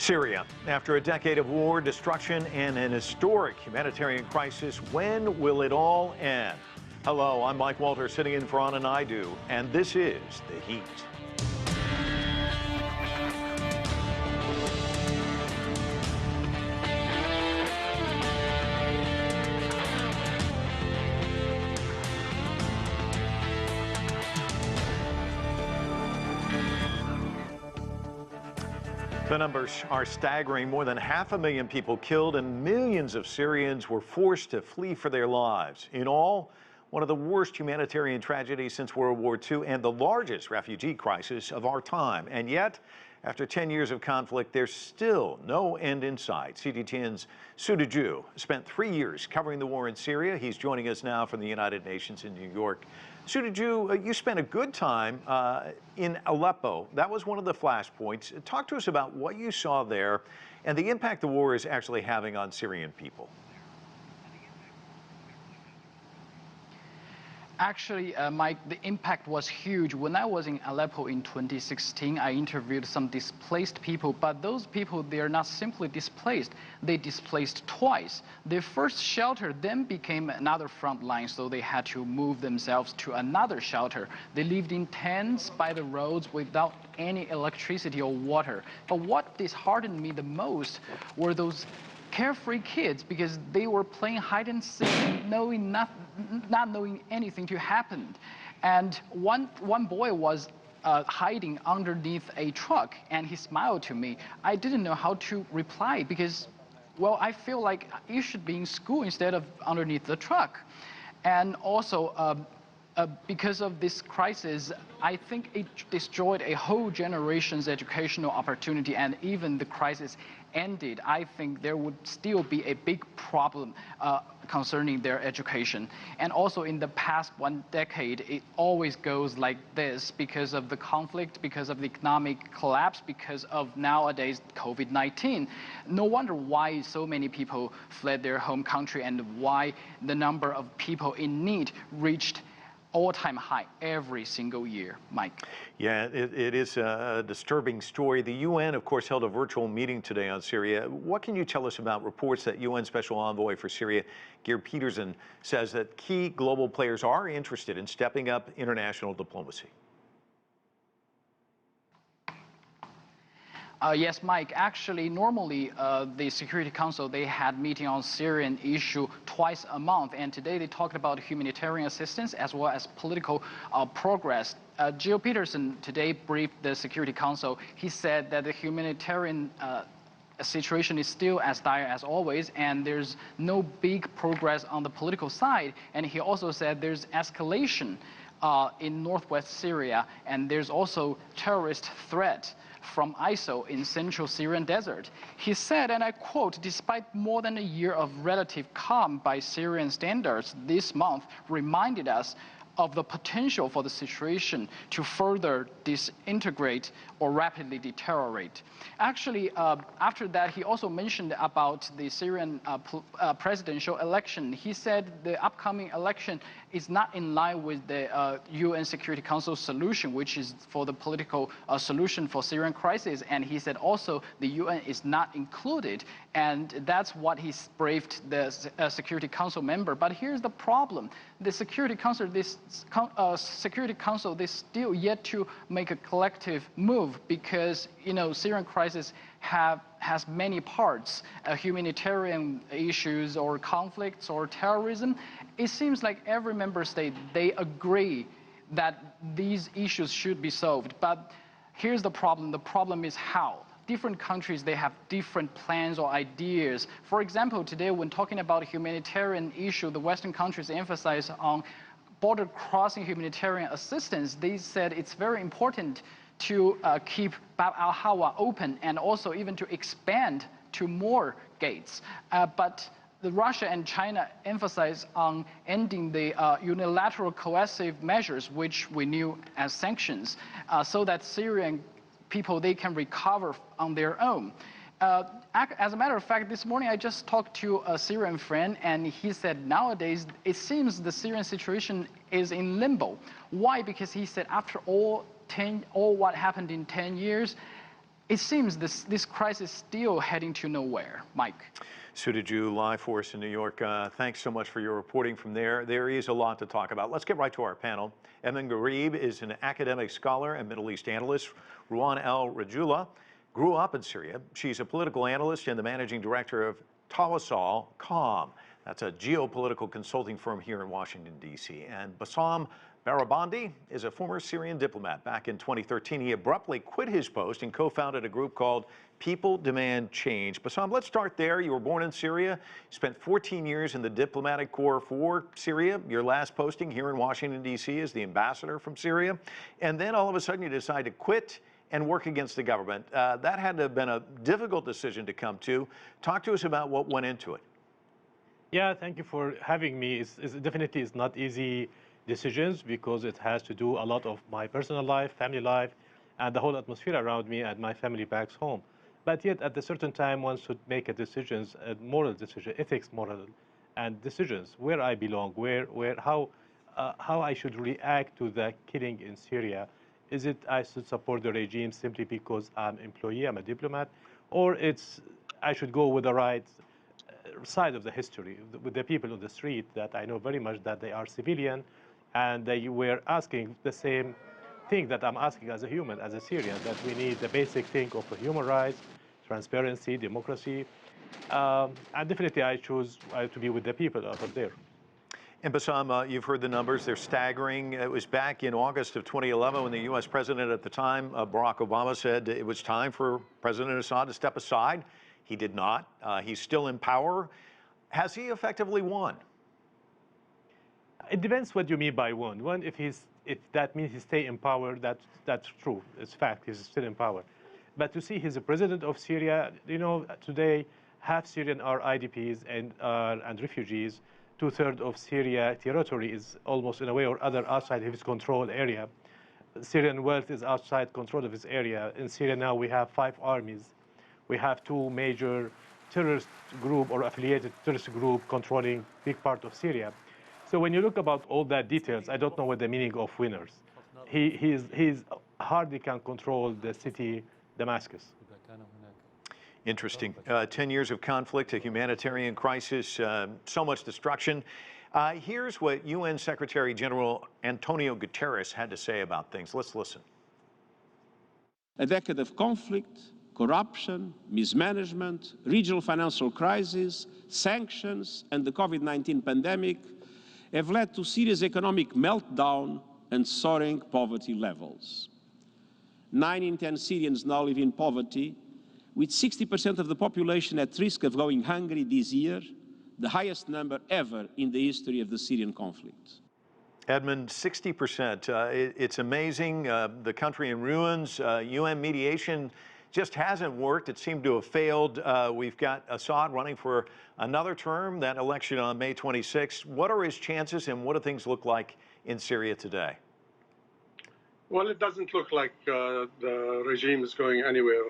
Syria. After a decade of war, destruction, and an historic humanitarian crisis, when will it all end? Hello, I'm Mike Walter, sitting in for Anna Naidu, and this is The Heat. The numbers are staggering. More than 500,000 people killed and millions of Syrians were forced to flee for their lives. In all, one of the worst humanitarian tragedies since World War II and the largest refugee crisis of our time. And yet, after 10 years of conflict, there's still no end in sight. CGTN's Dezhi spent 3 years covering the war in Syria. He's joining us now from the United Nations in New York. Dezhi, you spent a good time in Aleppo. That was one of the flashpoints. Talk to us about what you saw there and the impact the war is actually having on Syrian people. Actually, Mike, the impact was huge. When I was in Aleppo in 2016, I interviewed some displaced people, but those people, they are not simply displaced. They displaced twice. Their first shelter then became another front line, so they had to move themselves to another shelter. They lived in tents by the roads without any electricity or water. But what disheartened me the most were those carefree kids, because they were playing hide and seek, not knowing anything to happen. And one boy was hiding underneath a truck, and he smiled to me. I didn't know how to reply because, well, I feel like you should be in school instead of underneath the truck. And also, because of this crisis, I think it destroyed a whole generation's educational opportunity, and even the crisis ended, I think there would still be a big problem concerning their education. And also in the past 1 decade, it always goes like this because of the conflict, because of the economic collapse, because of nowadays COVID-19. No wonder why so many people fled their home country and why the number of people in need reached all-time high every single year, Mike. Yeah, it is a disturbing story. The UN, of course, held a virtual meeting today on Syria. What can you tell us about reports that UN Special Envoy for Syria, Geir Peterson, says that key global players are interested in stepping up international diplomacy? Yes, Mike. Actually, normally the Security Council, they had meeting on Syrian issue twice a month, and today they talked about humanitarian assistance as well as political progress. Geir Peterson today briefed the Security Council. He said that the humanitarian situation is still as dire as always, and there's no big progress on the political side. And he also said there's escalation in northwest Syria, and there's also terrorist threat from ISIL in central Syrian desert. He said, and I quote, "Despite more than a year of relative calm by Syrian standards, this month reminded us of the potential for the situation to further disintegrate or rapidly deteriorate." Actually, after that, he also mentioned about the Syrian presidential election. He said the upcoming election is not in line with the UN Security Council solution, which is for the political solution for Syrian crisis. And he said also the UN is not included. And that's what he briefed the Security Council member. But here's the problem. The Security Council, they still yet to make a collective move because, you know, Syrian crisis has many parts, humanitarian issues or conflicts or terrorism. It seems like every member state, they agree that these issues should be solved. But here's the problem. The problem is how. Different countries, they have different plans or ideas. For example, today when talking about humanitarian issue, the Western countries emphasize on border crossing humanitarian assistance. They said it's very important to keep Bab al-Hawa open and also even to expand to more gates. But Russia and China emphasize on ending the unilateral coercive measures, which we knew as sanctions, so that Syrian people, they can recover on their own. As a matter of fact, this morning I just talked to a Syrian friend, and he said nowadays it seems the Syrian situation is in limbo. Why? Because he said after all what happened in 10 years, It seems this crisis is still heading to nowhere, Mike. Sudaju, live for us in New York. Thanks so much for your reporting from there. There is a lot to talk about. Let's get right to our panel. Emin Gharib is an academic scholar and Middle East analyst. Ruan El-Rajula grew up in Syria. She's a political analyst and the managing director of Tawassul Calm. That's a geopolitical consulting firm here in Washington, D.C. And Bassam Barabandi is a former Syrian diplomat. Back in 2013, he abruptly quit his post and co-founded a group called People Demand Change. Bassam, let's start there. You were born in Syria, spent 14 years in the diplomatic corps for Syria. Your last posting here in Washington, D.C. is the ambassador from Syria. And then all of a sudden you decide to quit and work against the government. That had to have been a difficult decision to come to. Talk to us about what went into it. Yeah, thank you for having me. It's definitely not easy decisions because it has to do a lot of my personal life, family life, and the whole atmosphere around me and my family back home. But yet, at a certain time, one should make a decisions, a moral decision, ethics, moral, and decisions where I belong, how I should react to the killing in Syria. Is it I should support the regime simply because I'm an employee, I'm a diplomat, or I should go with the right side of the history, with the people on the street that I know very much that they are civilian, and they were asking the same thing that I'm asking as a human, as a Syrian, that we need the basic thing of human rights, transparency, democracy, and definitely I choose to be with the people over there. And Bassam, you've heard the numbers. They're staggering. It was back in August of 2011 when the U.S. president at the time, Barack Obama, said it was time for President Assad to step aside. He did not. He's still in power. Has he effectively won? It depends what you mean by won. One, if that means he stay in power, that's true. It's fact. He's still in power. But to see he's the president of Syria, you know, today half Syrian are IDPs and refugees. 2/3 of Syria territory is almost in a way or other outside his control area. Syrian wealth is outside control of his area. In Syria now we have 5 armies. We have 2 major terrorist group or affiliated terrorist group controlling big part of Syria. So when you look about all that details, I don't know what the meaning of winners. He's hardly can control the city Damascus. Interesting. 10 years of conflict, a humanitarian crisis, so much destruction. Here's what UN Secretary General Antonio Gutteres had to say about things. Let's listen. A decade of conflict, corruption, mismanagement, regional financial crisis, sanctions, and the COVID-19 pandemic have led to Syria's economic meltdown and soaring poverty levels. 9 in 10 Syrians now live in poverty, with 60% of the population at risk of going hungry this year, the highest number ever in the history of the Syrian conflict. Edmund, 60%. It's amazing. The country in ruins. UN mediation just hasn't worked. It seemed to have failed. We've got Assad running for another term, that election on May 26th. What are his chances and what do things look like in Syria today? Well, it doesn't look like the regime is going anywhere.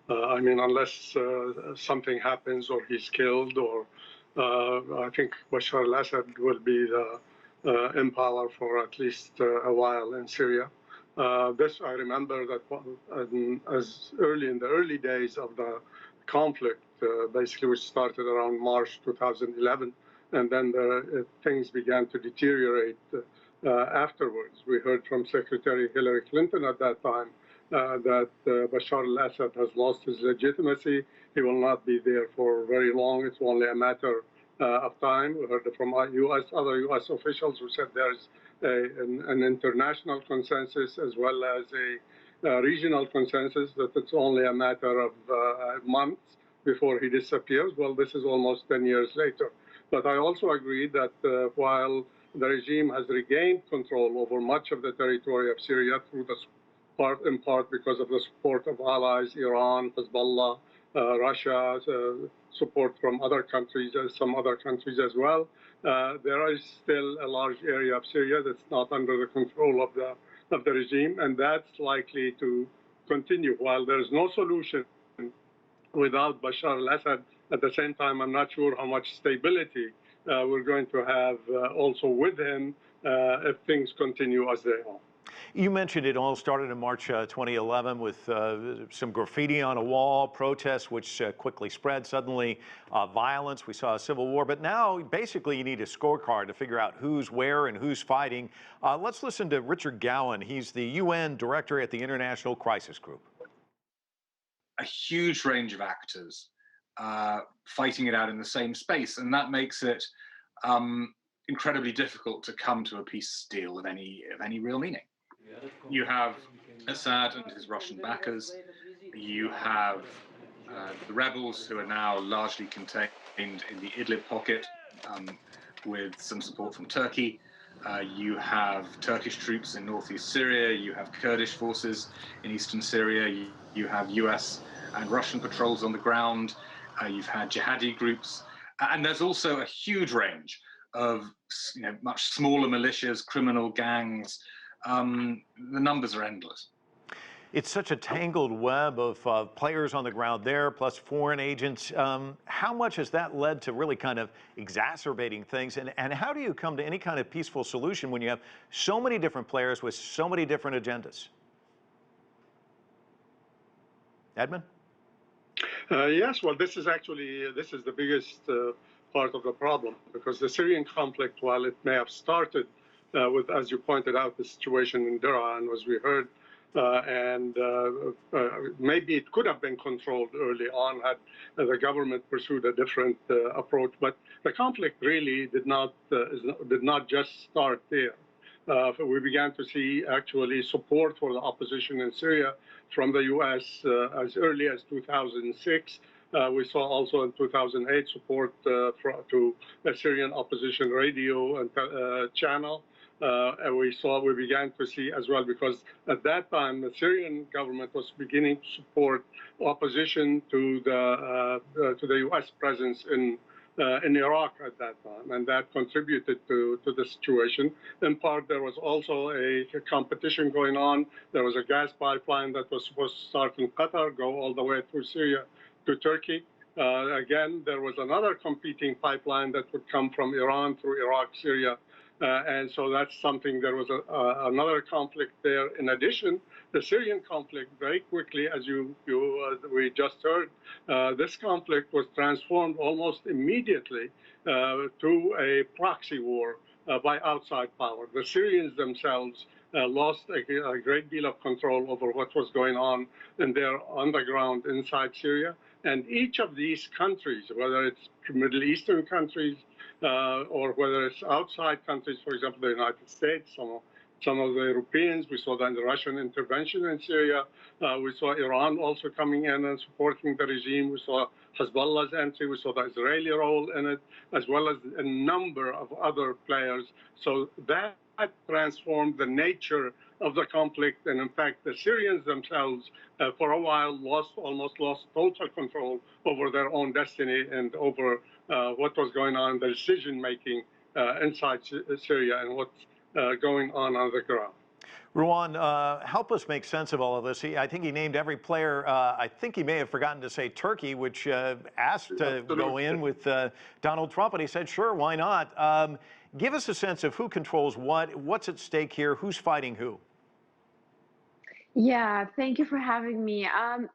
I mean, unless something happens or he's killed, or I think Bashar al-Assad will be in power for at least a while in Syria. I remember that as early in the early days of the conflict, basically which started around March 2011, and then things began to deteriorate afterwards. We heard from Secretary Hillary Clinton at that time that Bashar al-Assad has lost his legitimacy. He will not be there for very long. It's only a matter of time. We heard from other U.S. officials who said there's an international consensus as well as a regional consensus that it's only a matter of months before he disappears. Well, this is almost 10 years later. But I also agree that while the regime has regained control over much of the territory of Syria through in part because of the support of allies, Iran, Hezbollah, Russia, support from other countries, some other countries as well. There is still a large area of Syria that's not under the control of the regime, and that's likely to continue. While there's no solution without Bashar al-Assad, at the same time, I'm not sure how much stability we're going to have also with him if things continue as they are. You mentioned it all started in March 2011 with some graffiti on a wall, protests, which quickly spread. Suddenly, violence. We saw a civil war. But now, basically, you need a scorecard to figure out who's where and who's fighting. Let's listen to Richard Gowan. He's the UN director at the International Crisis Group. A huge range of actors fighting it out in the same space, and that makes it incredibly difficult to come to a peace deal of any real meaning. You have Assad and his Russian backers. You have the rebels, who are now largely contained in the Idlib pocket, with some support from Turkey. You have Turkish troops in northeast Syria. You have Kurdish forces in eastern Syria. You have US and Russian patrols on the ground. You've had jihadi groups. And there's also a huge range of much smaller militias, criminal gangs. The numbers are endless. It's such a tangled web of players on the ground there, plus foreign agents. How much has that led to really kind of exacerbating things? And how do you come to any kind of peaceful solution when you have so many different players with so many different agendas? Edmund? Yes, well, this is the biggest part of the problem, because the Syrian conflict, while it may have started with, as you pointed out, the situation in Dezhi, as we heard, and maybe it could have been controlled early on had the government pursued a different approach. But the conflict really did not just start there. We began to see actually support for the opposition in Syria from the U.S. As early as 2006. We saw also in 2008 support to the Syrian opposition radio and channel. And we began to see as well, because at that time the Syrian government was beginning to support opposition to the U.S. presence in Iraq at that time, and that contributed to the situation. In part, there was also a competition going on. There was a gas pipeline that was supposed to start in Qatar, go all the way through Syria to Turkey. Again, there was another competing pipeline that would come from Iran through Iraq, Syria. And so that's something, there was another conflict there. In addition, the Syrian conflict, very quickly, as we just heard, this conflict was transformed almost immediately to a proxy war by outside power. The Syrians themselves lost a great deal of control over what was going on in their underground inside Syria. And each of these countries, whether it's Middle Eastern countries, or whether it's outside countries, for example, the United States, some of the Europeans. We saw that in the Russian intervention in Syria. We saw Iran also coming in and supporting the regime. We saw Hezbollah's entry. We saw the Israeli role in it, as well as a number of other players. So that transformed the nature of the conflict. And in fact, the Syrians themselves, for a while, almost lost total control over their own destiny and over what was going on in the decision-making inside Syria and what's going on the ground. Ruwan, help us make sense of all of this. I think he named every player. I think he may have forgotten to say Turkey, which asked to go in with Donald Trump, and he said, sure, why not? Give us a sense of who controls what's at stake here, who's fighting who. Yeah, thank you for having me.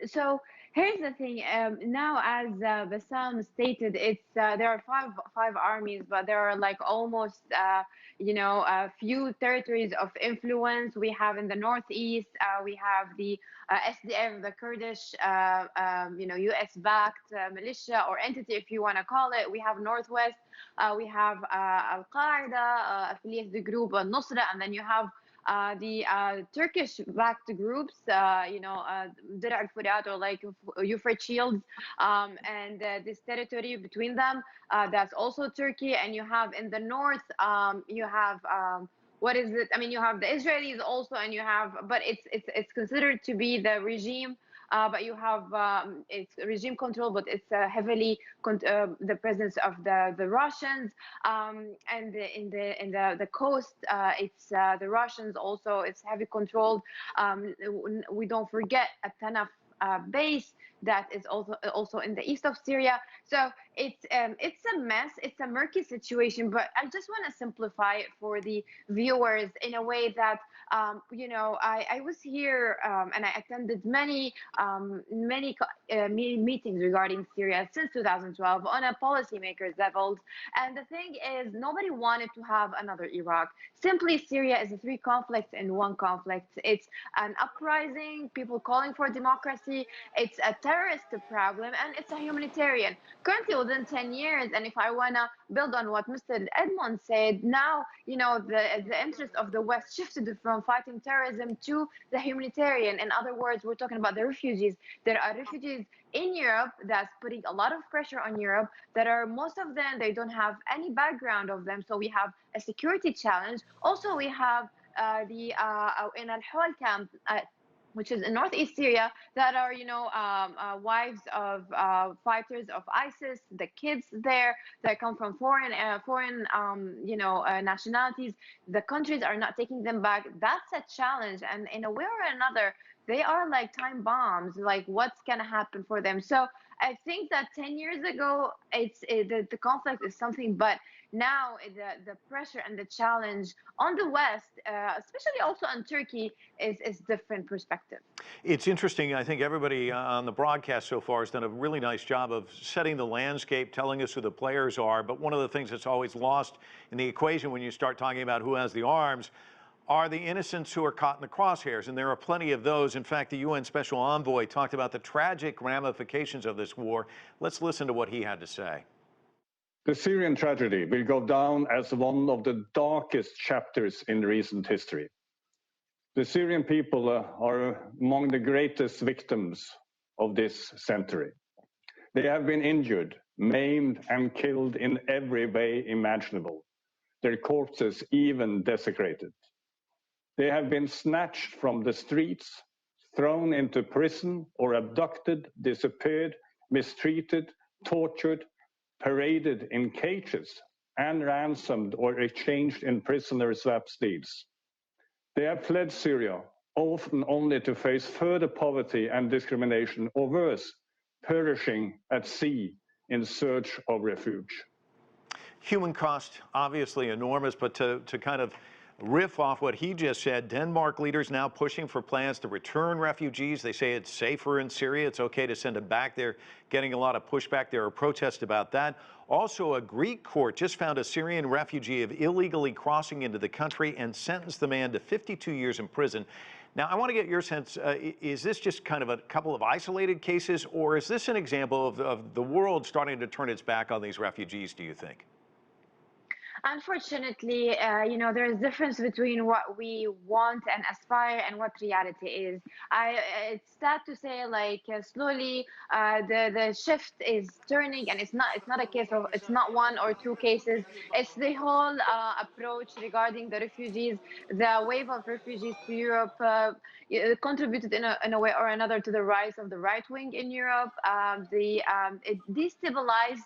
So here's the thing. Now, as Bassam stated, there are five armies, but there are like almost a few territories of influence. We have in the northeast, we have the SDF, the Kurdish, US-backed militia or entity, if you want to call it. We have northwest. We have Al-Qaeda, affiliated group Nusra, and then you have the Turkish-backed groups, Dir al-Furat, or like Euphrates Shields, and this territory between them, that's also Turkey. And you have in the north, you have what is it? I mean, you have the Israelis also, and you have, but it's considered to be the regime. But you have it's regime control, but it's heavily the presence of the Russians, and in the coast, it's the Russians also. It's heavy controlled. We don't forget a ton of base that is also in the east of Syria. So it's a mess. It's a murky situation. But I just want to simplify it for the viewers in a way that I was here and I attended many meetings regarding Syria since 2012 on a policymakers level. And the thing is, nobody wanted to have another Iraq. Simply, Syria is three conflicts in one conflict. It's an uprising, people calling for democracy. It's a terrorist problem, and it's a humanitarian. Currently, within 10 years, and if I want to build on what Mr. Edmond said, now, the interest of the West shifted from fighting terrorism to the humanitarian. In other words, we're talking about the refugees. There are refugees in Europe that's putting a lot of pressure on Europe. That are, most of them, they don't have any background of them. So we have a security challenge. Also, we have in Al-Hol camp, which is in northeast Syria, that are, wives of fighters of ISIS, the kids there that come from foreign nationalities. The countries are not taking them back. That's a challenge. And in a way or another, they are like time bombs, like what's going to happen for them. So I think that 10 years ago, the conflict is something, but now the pressure and the challenge on the West, especially also on Turkey, is different perspective. It's interesting. I think everybody on the broadcast so far has done a really nice job of setting the landscape, telling us who the players are. But one of the things that's always lost in the equation when you start talking about who has the arms are the innocents who are caught in the crosshairs, and there are plenty of those. In fact, the UN Special Envoy talked about the tragic ramifications of this war. Let's listen to what he had to say. The Syrian tragedy will go down as one of the darkest chapters in recent history. The Syrian people are among the greatest victims of this century. They have been injured, maimed, and killed in every way imaginable, their corpses even desecrated. They have been snatched from the streets, thrown into prison, or abducted, disappeared, mistreated, tortured, paraded in cages, and ransomed or exchanged in prisoner swap deals. They have fled Syria, often only to face further poverty and discrimination, or worse, perishing at sea in search of refuge. Human cost, obviously enormous, but to kind of riff off what he just said, Denmark leaders now pushing for plans to return refugees. They say it's safer in Syria. It's okay to send them back. They're getting a lot of pushback. There are protests about that. Also, a Greek court just found a Syrian refugee of illegally crossing into the country and sentenced the man to 52 years in prison. Now, I want to get your sense, is this just kind of a couple of isolated cases, or is this an example of the world starting to turn its back on these refugees, do you think? Unfortunately, there is a difference between what we want and aspire and what reality is. It's sad to say, like slowly, the shift is turning, and it's not a case of, it's not one or two cases. It's the whole approach regarding the refugees. The wave of refugees to Europe contributed in a way or another to the rise of the right wing in Europe. It destabilized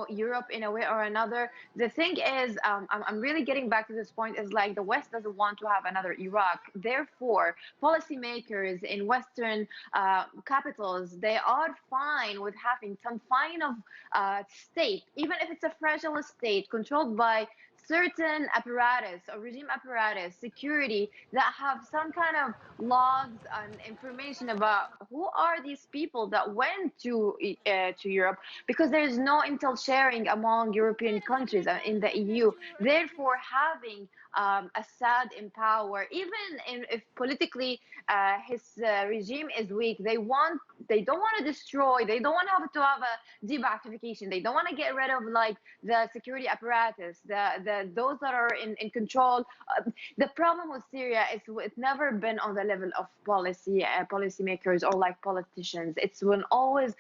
Europe in a way or another. The thing is, I'm really getting back to this point, is like the West doesn't want to have another Iraq. Therefore, policymakers in Western capitals, they are fine with having some kind of state, even if it's a fragile state controlled by certain apparatus or regime apparatus, security, that have some kind of logs and information about who are these people that went to Europe, because there is no intel sharing among European countries in the EU. Therefore, having Assad in power, even if politically his regime is weak, they don't want to destroy, they don't want to have a de-Ba'athification, they don't want to get rid of like the security apparatus, those that are in control. The problem with Syria is it's never been on the level of policymakers or like politicians. It's when always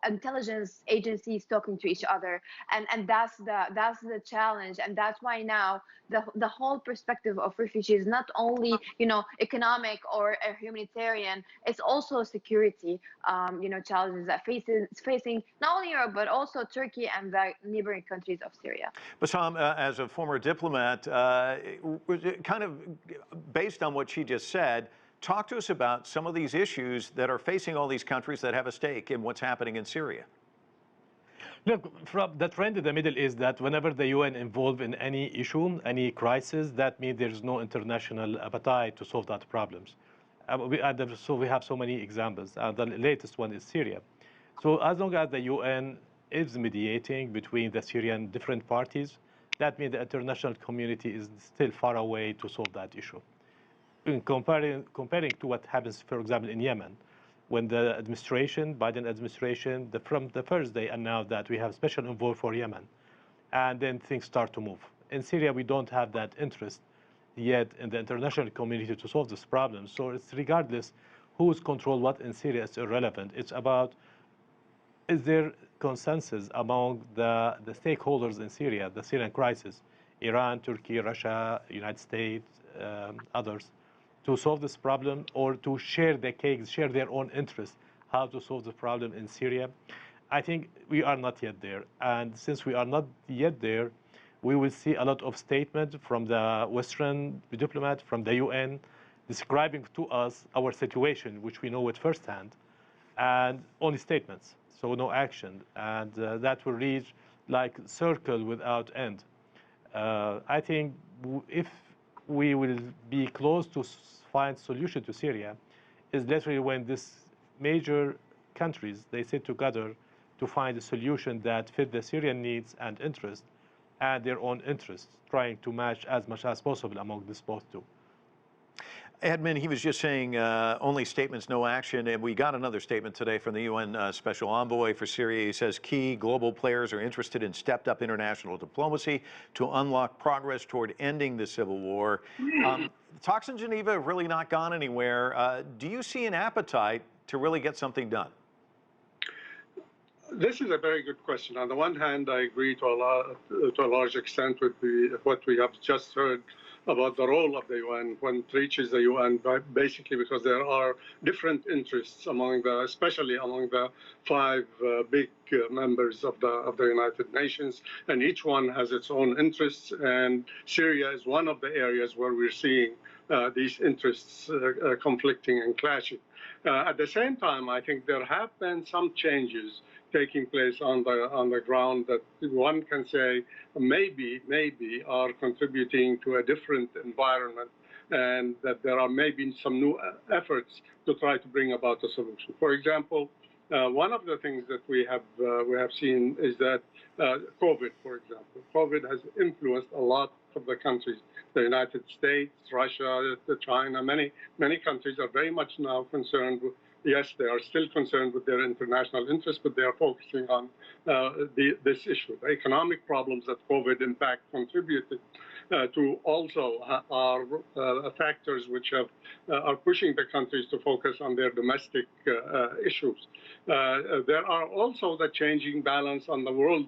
intelligence agencies talking to each other, and that's the challenge, and that's why now the whole perspective of refugees, not only economic or humanitarian, it's also security challenges that facing not only Europe but also Turkey and the neighboring countries of Syria. Bassam, as a former diplomat, kind of based on what she just said, talk to us about some of these issues that are facing all these countries that have a stake in what's happening in Syria. Look, from the trend in the Middle East that whenever the UN involved in any issue, any crisis, that means there's no international appetite to solve that problems. So we have so many examples. The latest one is Syria. So as long as the UN is mediating between the Syrian different parties, that means the international community is still far away to solve that issue. In comparing to what happens, for example, in Yemen, when the Biden administration, from the first day announced that we have special envoy for Yemen, and then things start to move. In Syria, we don't have that interest yet in the international community to solve this problem. So it's regardless who's control what in Syria, it's irrelevant. It's about, is there consensus among the stakeholders in Syria, the Syrian crisis, Iran, Turkey, Russia, United States, others, to solve this problem, or to share the cake, share their own interest, how to solve the problem in Syria? I think we are not yet there. And since we are not yet there, we will see a lot of statements from the Western diplomat, from the UN, describing to us our situation, which we know it firsthand, and only statements, so no action. And that will reach like circle without end. I think if we will be close to find solution to Syria is literally when these major countries, they sit together to find a solution that fit the Syrian needs and interests and their own interests, trying to match as much as possible among these both two. Edmund, he was just saying only statements, no action. And we got another statement today from the UN Special Envoy for Syria. He says key global players are interested in stepped up international diplomacy to unlock progress toward ending the civil war. Talks in Geneva have really not gone anywhere. Do you see an appetite to really get something done? This is a very good question. On the one hand, I agree to a large extent with what we have just heard about the role of the UN when it reaches the UN, basically because there are different interests especially among the five big members of the United Nations, and each one has its own interests, and Syria is one of the areas where we're seeing these interests conflicting and clashing. At the same time, I think there have been some changes taking place on the ground that one can say maybe are contributing to a different environment, and that there are maybe some new efforts to try to bring about a solution. For example, one of the things that we have seen is that COVID, for example, COVID has influenced a lot of the countries. The United States, Russia, China, many countries are very much now concerned with. Yes, they are still concerned with their international interests, but they are focusing on this issue. The economic problems that COVID, in fact, contributed to also are factors which are pushing the countries to focus on their domestic issues. There are also the changing balance on the world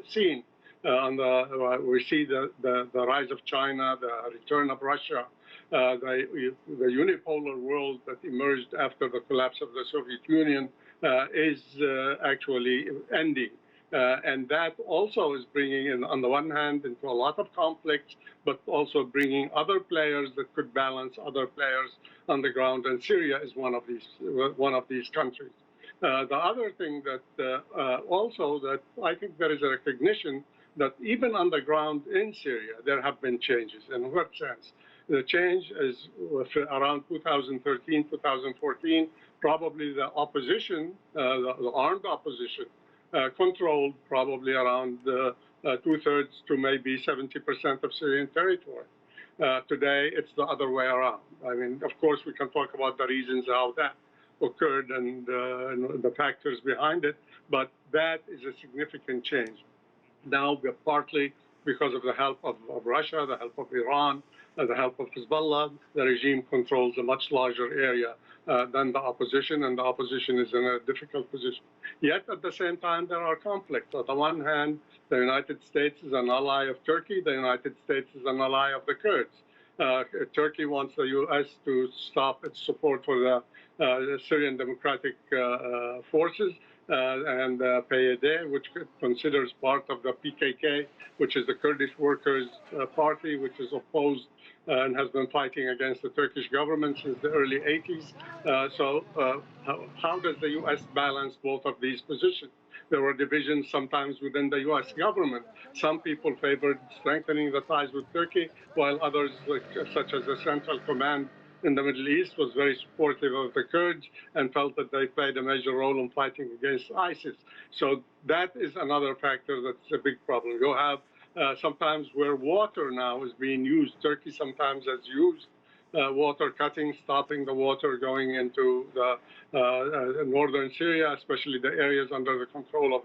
scene. We see the rise of China, the return of Russia, the unipolar world that emerged after the collapse of the Soviet Union is actually ending. And that also is bringing in, on the one hand, into a lot of conflicts, but also bringing other players that could balance other players on the ground. And Syria is one of these countries. The other thing that also that I think there is a recognition that even on the ground in Syria, there have been changes. In what sense? The change is around 2013, 2014, probably the opposition, the armed opposition, controlled probably around 2/3 to maybe 70% of Syrian territory. Today, it's the other way around. I mean, of course, we can talk about the reasons how that occurred and the factors behind it, but that is a significant change. Now, partly because of the help of Russia, the help of Iran, the help of Hezbollah, the regime controls a much larger area than the opposition, and the opposition is in a difficult position. Yet, at the same time, there are conflicts. On the one hand, the United States is an ally of Turkey. The United States is an ally of the Kurds. Turkey wants the U.S. to stop its support for the Syrian Democratic Forces, and PYD, which considers part of the PKK, which is the Kurdish Workers' Party, which is opposed and has been fighting against the Turkish government since the early 80s. How does the U.S. balance both of these positions? There were divisions sometimes within the U.S. government. Some people favored strengthening the ties with Turkey, while others, such as the Central Command in the Middle East, was very supportive of the Kurds and felt that they played a major role in fighting against ISIS. So that is another factor that's a big problem. You have sometimes where water now is being used. Turkey sometimes has used water cutting, stopping the water going into the northern Syria, especially the areas under the control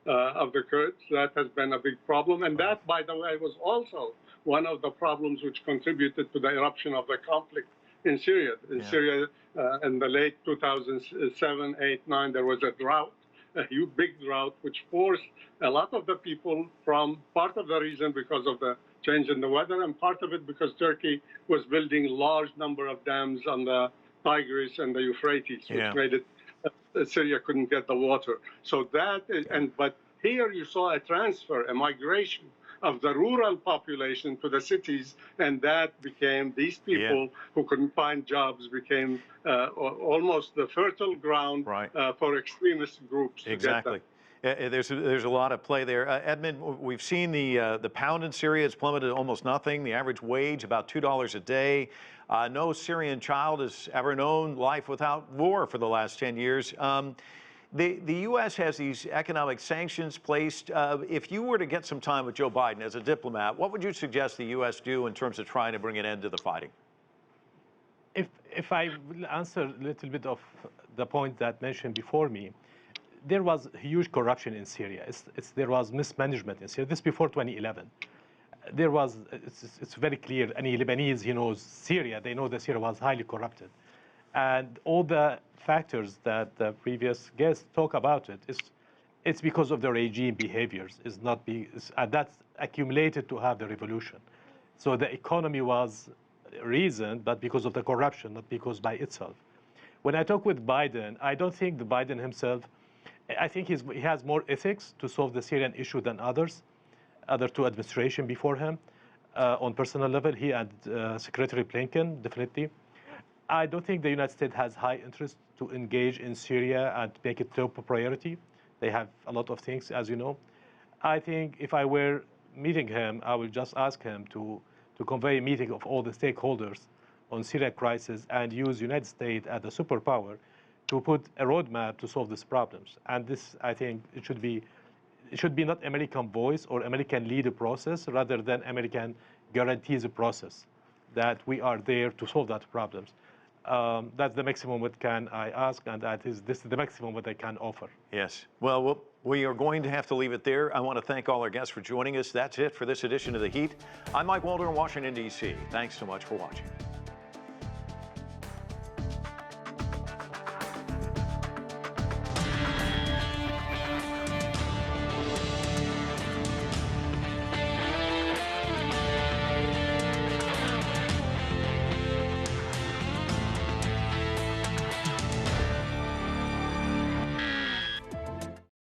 of the Kurds. That has been a big problem. And that, by the way, was also one of the problems which contributed to the eruption of the conflict in Syria. In Syria, in the late 2007, 8, 9, there was a drought, a huge, big drought, which forced a lot of the people from part of the reason because of the change in the weather, and part of it because Turkey was building large number of dams on the Tigris and the Euphrates, which made it Syria couldn't get the water. So that is, but here you saw a transfer, a migration of the rural population to the cities, and that became, these people who couldn't find jobs became almost the fertile ground for extremist groups. Exactly. There's a lot of play there. Edmund, we've seen the pound in Syria has plummeted to almost nothing. The average wage about $2 a day. No Syrian child has ever known life without war for the last 10 years. The U.S. has these economic sanctions placed. If you were to get some time with Joe Biden as a diplomat, what would you suggest the U.S. do in terms of trying to bring an end to the fighting? If I will answer a little bit of the point that mentioned before me, there was huge corruption in Syria. There was mismanagement in Syria. This before 2011. There was, it's very clear, any Lebanese who knows Syria, they know that Syria was highly corrupted. And all the factors that the previous guests talk about it's because of the regime behaviors. That's accumulated to have the revolution. So the economy was a reason, but because of the corruption, not because by itself. When I talk with Biden, I don't think the Biden himself, I think he has more ethics to solve the Syrian issue than other two administrations before him. On personal level, he and Secretary Blinken, definitely. I don't think the United States has high interest to engage in Syria and make it top priority. They have a lot of things, as you know. I think if I were meeting him, I would just ask him to convey a meeting of all the stakeholders on Syria crisis and use United States as a superpower to put a roadmap to solve these problems. And this, I think, it should be not American voice or American lead a process, rather than American guarantees a process that we are there to solve that problems. That's the maximum what can I ask, and this is the maximum what I can offer. Yes. Well, we are going to have to leave it there. I want to thank all our guests for joining us. That's it for this edition of The Heat. I'm Mike Walter in Washington, D.C. Thanks so much for watching.